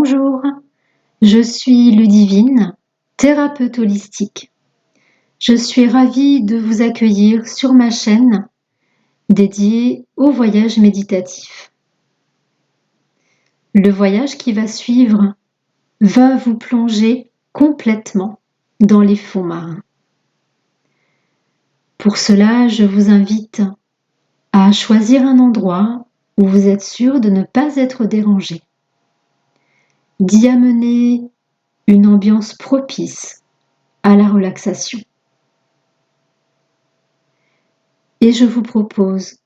Bonjour, je suis Ludivine, thérapeute holistique. Je suis ravie de vous accueillir sur ma chaîne dédiée au voyage méditatif. Le voyage qui va suivre va vous plonger complètement dans les fonds marins. Pour cela, je vous invite à choisir un endroit où vous êtes sûr de ne pas être dérangé, d'y amener une ambiance propice à la relaxation. Et je vous propose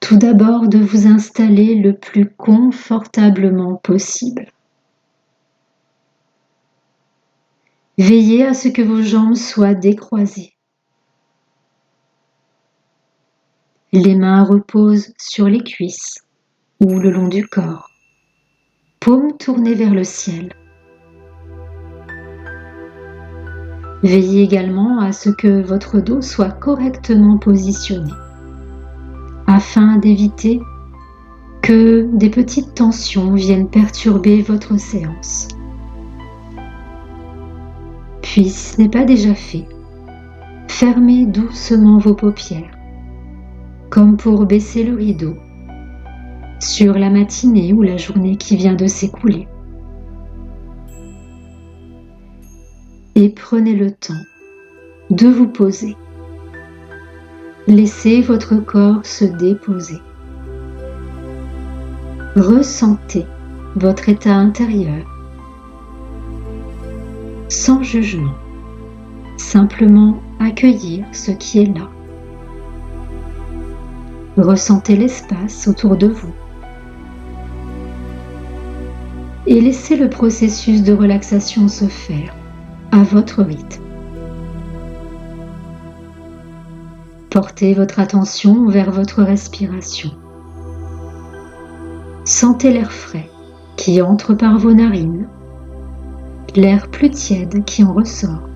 tout d'abord de vous installer le plus confortablement possible. Veillez à ce que vos jambes soient décroisées. Les mains reposent sur les cuisses ou le long du corps, paumes tournées vers le ciel. Veillez également à ce que votre dos soit correctement positionné, afin d'éviter que des petites tensions viennent perturber votre séance. Puis, si ce n'est pas déjà fait, fermez doucement vos paupières, comme pour baisser le rideau sur la matinée ou la journée qui vient de s'écouler. Et prenez le temps de vous poser. Laissez votre corps se déposer. Ressentez votre état intérieur sans jugement, simplement accueillir ce qui est là. Ressentez l'espace autour de vous et laissez le processus de relaxation se faire à votre rythme. Portez votre attention vers votre respiration. Sentez l'air frais qui entre par vos narines, l'air plus tiède qui en ressort.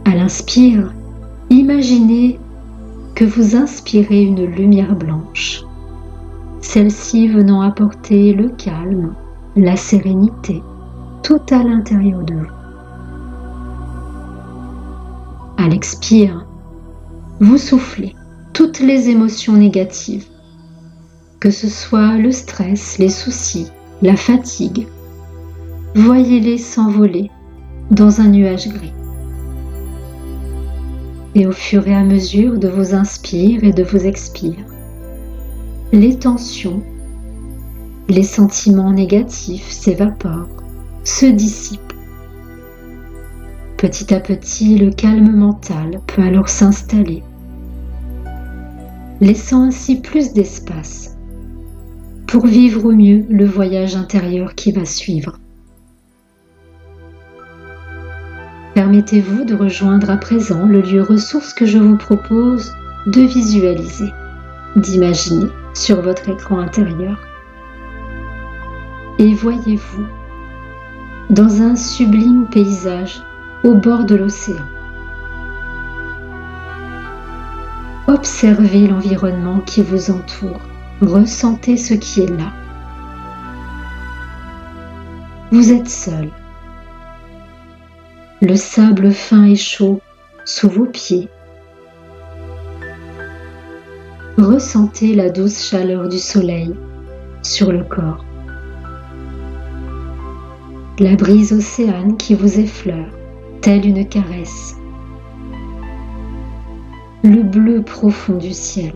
À l'inspire, imaginez que vous inspirez une lumière blanche, celle-ci venant apporter le calme, la sérénité, tout à l'intérieur de vous. À l'expire, vous soufflez toutes les émotions négatives, que ce soit le stress, les soucis, la fatigue. Voyez-les s'envoler dans un nuage gris. Et au fur et à mesure de vos inspires et de vos expires, les tensions, les sentiments négatifs s'évaporent, se dissipent. Petit à petit, le calme mental peut alors s'installer, laissant ainsi plus d'espace pour vivre au mieux le voyage intérieur qui va suivre. Permettez-vous de rejoindre à présent le lieu ressource que je vous propose de visualiser, d'imaginer sur votre écran intérieur. Et voyez-vous dans un sublime paysage au bord de l'océan. Observez l'environnement qui vous entoure. Ressentez ce qui est là. Vous êtes seul. Le sable fin et chaud sous vos pieds. Ressentez la douce chaleur du soleil sur le corps. La brise océane qui vous effleure, telle une caresse. Le bleu profond du ciel.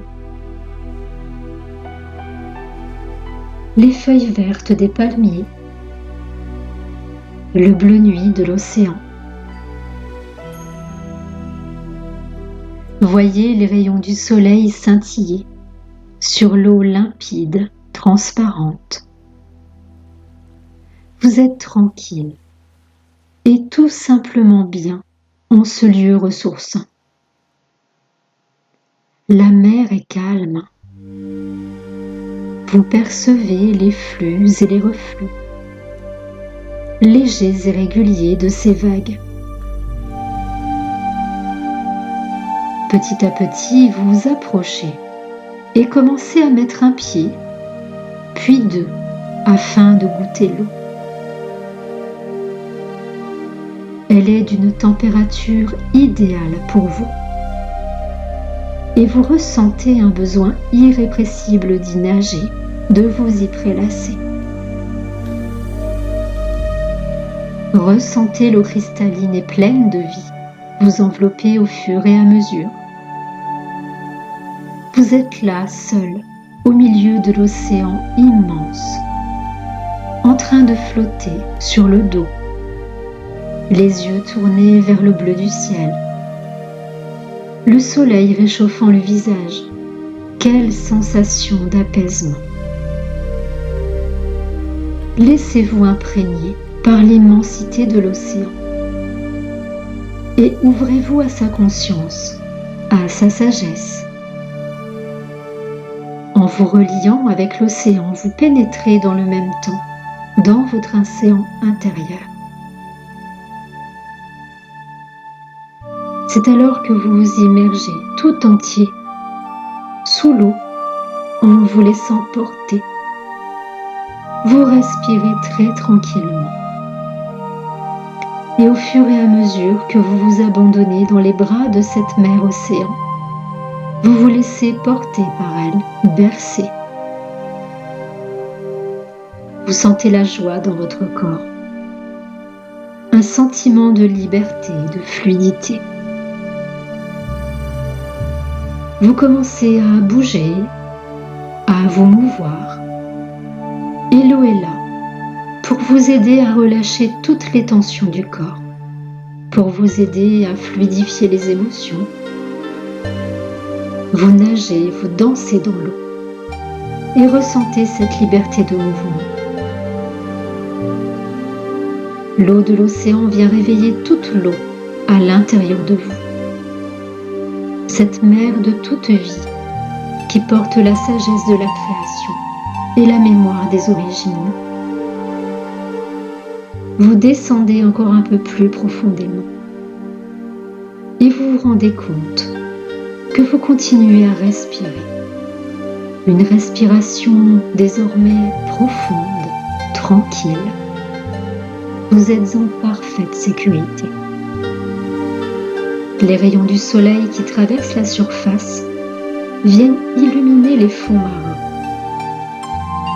Les feuilles vertes des palmiers. Le bleu nuit de l'océan. Voyez les rayons du soleil scintiller sur l'eau limpide, transparente. Vous êtes tranquille et tout simplement bien en ce lieu ressourçant. La mer est calme. Vous percevez les flux et les reflux, légers et réguliers de ces vagues. Petit à petit, vous vous approchez et commencez à mettre un pied, puis deux, afin de goûter l'eau. Elle est d'une température idéale pour vous et vous ressentez un besoin irrépressible d'y nager, de vous y prélasser. Ressentez l'eau cristalline et pleine de vie vous envelopper au fur et à mesure. Vous êtes là, seul, au milieu de l'océan immense, en train de flotter sur le dos, les yeux tournés vers le bleu du ciel. Le soleil réchauffant le visage, quelle sensation d'apaisement! Laissez-vous imprégner par l'immensité de l'océan et ouvrez-vous à sa conscience, à sa sagesse. En vous reliant avec l'océan, vous pénétrez dans le même temps dans votre océan intérieur. C'est alors que vous vous immergez tout entier sous l'eau en vous laissant porter. Vous respirez très tranquillement. Et au fur et à mesure que vous vous abandonnez dans les bras de cette mer océan, vous vous laissez porter par elle, bercer. Vous sentez la joie dans votre corps, un sentiment de liberté, de fluidité. Vous commencez à bouger, à vous mouvoir. Et l'eau est là pour vous aider à relâcher toutes les tensions du corps, pour vous aider à fluidifier les émotions. Vous nagez, vous dansez dans l'eau et ressentez cette liberté de mouvement. L'eau de l'océan vient réveiller toute l'eau à l'intérieur de vous. Cette mer de toute vie qui porte la sagesse de la création et la mémoire des origines. Vous descendez encore un peu plus profondément et vous vous rendez compte que vous continuez à respirer. Une respiration désormais profonde, tranquille. Vous êtes en parfaite sécurité. Les rayons du soleil qui traversent la surface viennent illuminer les fonds marins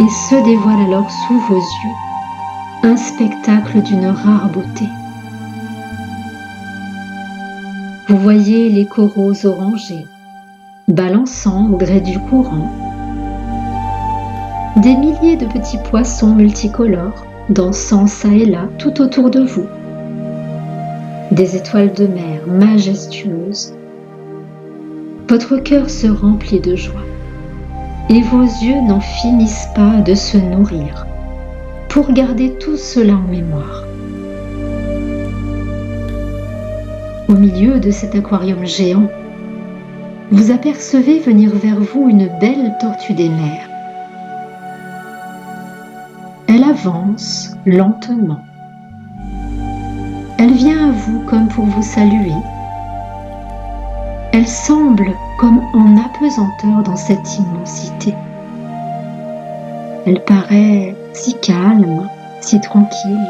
et se dévoilent alors sous vos yeux, un spectacle d'une rare beauté. Vous voyez les coraux orangés, balançant au gré du courant, des milliers de petits poissons multicolores dansant çà et là tout autour de vous, des étoiles de mer majestueuses. Votre cœur se remplit de joie et vos yeux n'en finissent pas de se nourrir pour garder tout cela en mémoire. Au milieu de cet aquarium géant, vous apercevez venir vers vous une belle tortue des mers. Elle avance lentement. Elle vient à vous comme pour vous saluer. Elle semble comme en apesanteur dans cette immensité. Elle paraît si calme, si tranquille.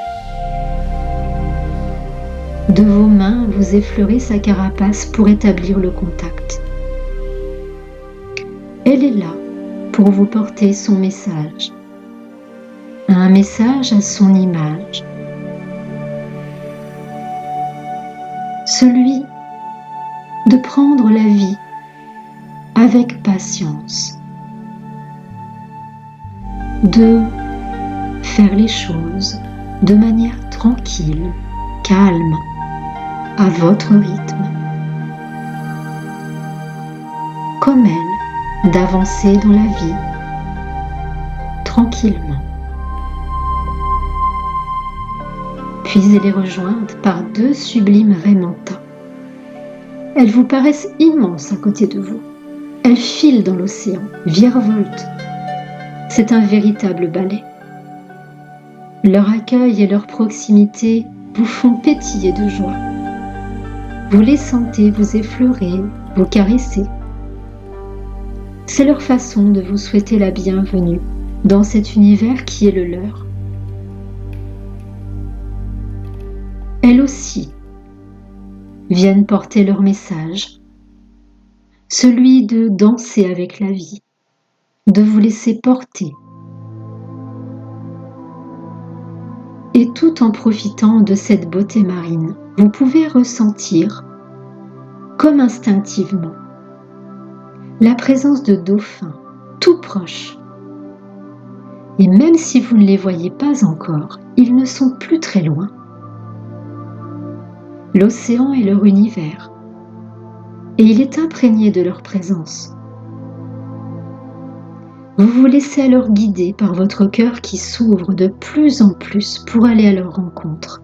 De vos mains, vous effleurez sa carapace pour établir le contact. Elle est là pour vous porter son message. Un message à son image. Celui de prendre la vie avec patience, de faire les choses de manière tranquille, calme, à votre rythme, comme elle, d'avancer dans la vie tranquillement. Puis elle est rejointe par deux sublimes raies mantas. Elles vous paraissent immenses à côté de vous. Elles filent dans l'océan, virevoltent. C'est un véritable ballet. Leur accueil et leur proximité vous font pétiller de joie. Vous les sentez vous effleurer, vous caresser. C'est leur façon de vous souhaiter la bienvenue dans cet univers qui est le leur. Elles aussi viennent porter leur message, celui de danser avec la vie, de vous laisser porter. Et tout en profitant de cette beauté marine, vous pouvez ressentir, comme instinctivement, la présence de dauphins tout proches. Et même si vous ne les voyez pas encore, ils ne sont plus très loin. L'océan est leur univers, et il est imprégné de leur présence. Vous vous laissez alors guider par votre cœur qui s'ouvre de plus en plus pour aller à leur rencontre.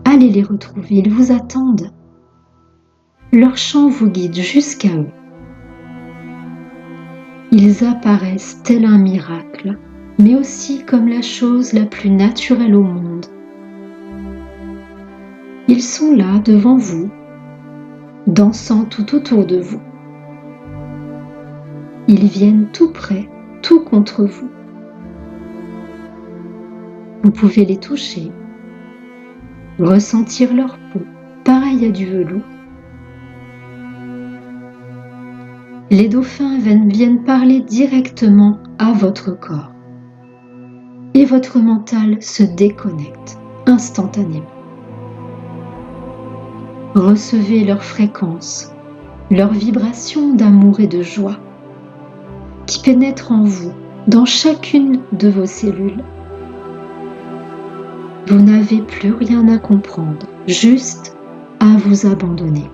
Allez les retrouver, ils vous attendent. Leur chant vous guide jusqu'à eux. Ils apparaissent tel un miracle, mais aussi comme la chose la plus naturelle au monde. Ils sont là devant vous, dansant tout autour de vous. Ils viennent tout près, tout contre vous. Vous pouvez les toucher, ressentir leur peau, pareille à du velours. Les dauphins viennent parler directement à votre corps et votre mental se déconnecte instantanément. Recevez leur fréquence, leur vibration d'amour et de joie qui pénètre en vous, dans chacune de vos cellules. Vous n'avez plus rien à comprendre, juste à vous abandonner.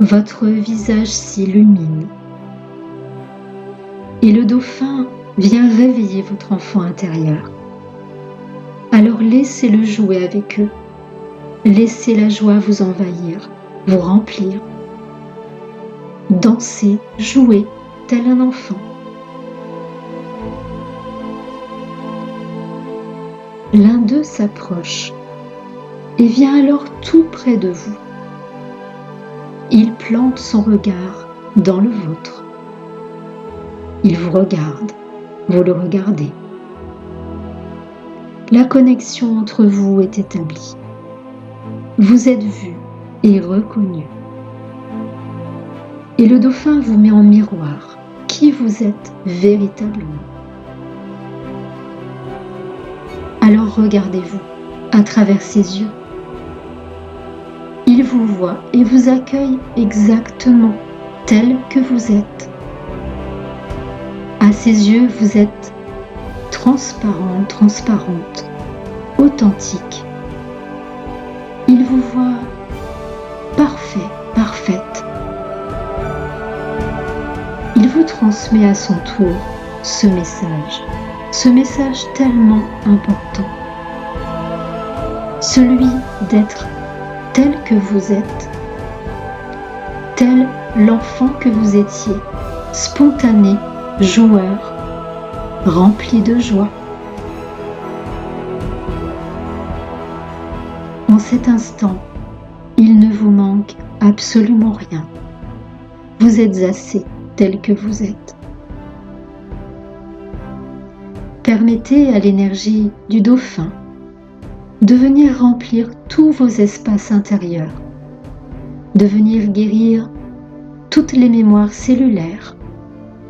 Votre visage s'illumine et le dauphin vient réveiller votre enfant intérieur. Alors laissez-le jouer avec eux. Laissez la joie vous envahir, vous remplir. Dansez, jouez tel un enfant. L'un d'eux s'approche et vient alors tout près de vous. Il plante son regard dans le vôtre. Il vous regarde, vous le regardez. La connexion entre vous est établie. Vous êtes vu et reconnu. Et le dauphin vous met en miroir qui vous êtes véritablement. Alors regardez-vous à travers ses yeux. Il vous voit et vous accueille exactement tel que vous êtes. À ses yeux, vous êtes transparent, transparente, authentique. Il vous voit parfait, parfaite. Il vous transmet à son tour ce message tellement important. Celui d'être tel que vous êtes, tel l'enfant que vous étiez, spontané, joueur, rempli de joie. En cet instant, il ne vous manque absolument rien. Vous êtes assez tel que vous êtes. Permettez à l'énergie du dauphin de venir remplir tous vos espaces intérieurs, de venir guérir toutes les mémoires cellulaires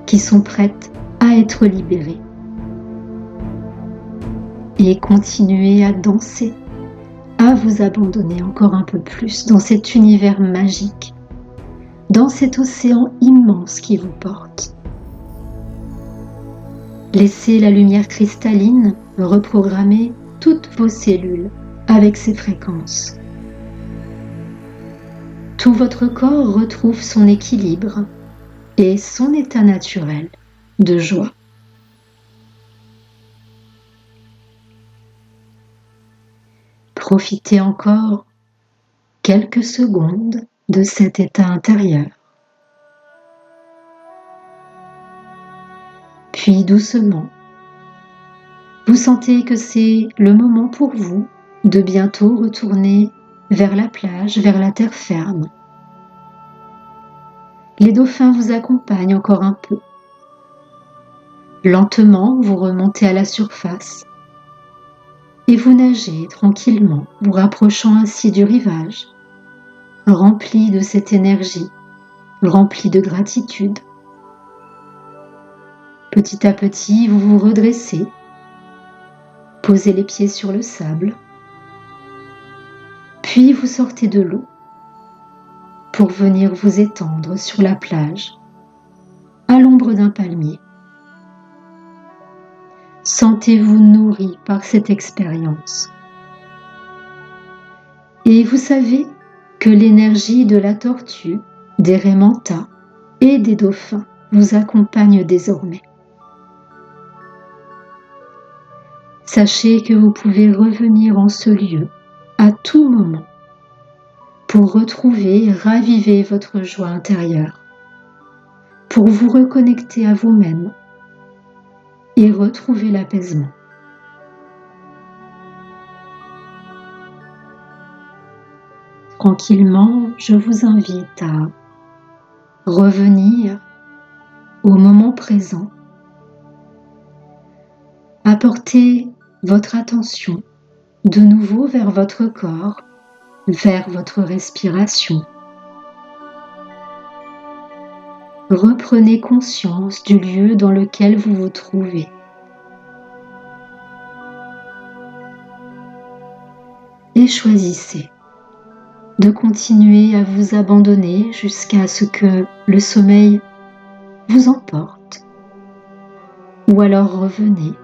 qui sont prêtes à être libérées. Et continuez à danser, à vous abandonner encore un peu plus dans cet univers magique, dans cet océan immense qui vous porte. Laissez la lumière cristalline reprogrammer toutes vos cellules avec ces fréquences. Tout votre corps retrouve son équilibre et son état naturel de joie. Profitez encore quelques secondes de cet état intérieur. Puis doucement, vous sentez que c'est le moment pour vous de bientôt retourner vers la plage, vers la terre ferme. Les dauphins vous accompagnent encore un peu. Lentement, vous remontez à la surface et vous nagez tranquillement, vous rapprochant ainsi du rivage, rempli de cette énergie, rempli de gratitude. Petit à petit, vous vous redressez, posez les pieds sur le sable, puis vous sortez de l'eau pour venir vous étendre sur la plage, à l'ombre d'un palmier. Sentez-vous nourri par cette expérience. Et vous savez que l'énergie de la tortue, des raies mantas et des dauphins vous accompagne désormais. Sachez que vous pouvez revenir en ce lieu à tout moment pour retrouver et raviver votre joie intérieure, pour vous reconnecter à vous-même et retrouver l'apaisement. Tranquillement, je vous invite à revenir au moment présent, à porter votre attention de nouveau vers votre corps, vers votre respiration. Reprenez conscience du lieu dans lequel vous vous trouvez. Et choisissez de continuer à vous abandonner jusqu'à ce que le sommeil vous emporte. Ou alors revenez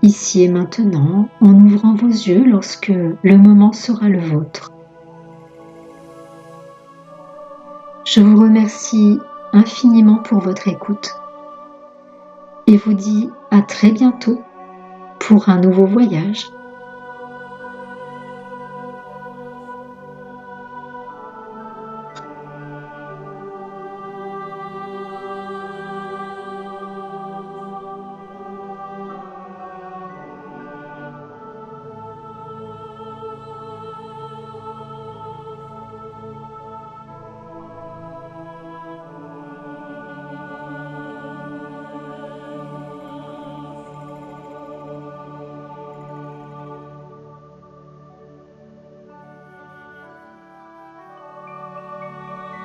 ici et maintenant en ouvrant vos yeux lorsque le moment sera le vôtre. Je vous remercie infiniment pour votre écoute et vous dis à très bientôt pour un nouveau voyage.